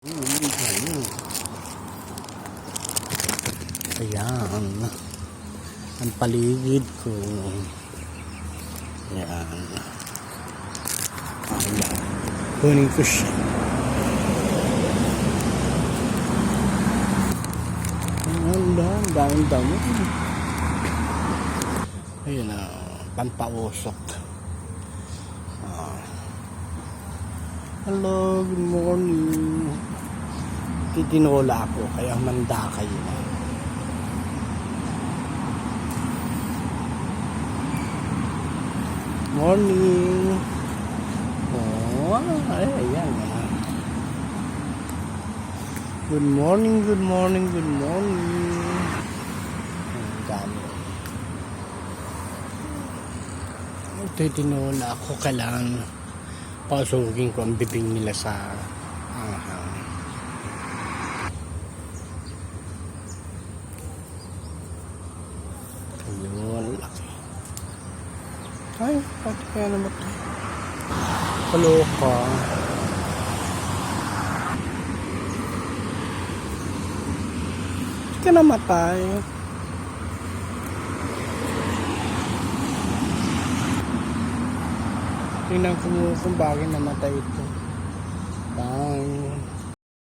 Ayan ang paligid ko. Ayan. Ayan. Kunin ko siya. Ayan, daming damo. Ayan na, pampausok. Hello, good morning. Titinola ako, kaya manda kayo. Morning. Oh, ayan. Good morning, good morning, good morning. Ang dami. Titinola ako, kailangan pasugin ko ang bibing nila sa anghang. Ayun, laki. Ay, pati kaya naman ito. Kaloka. Hindi ka namatay. Tingnan ko mo kung bakit namatay ito. Bang.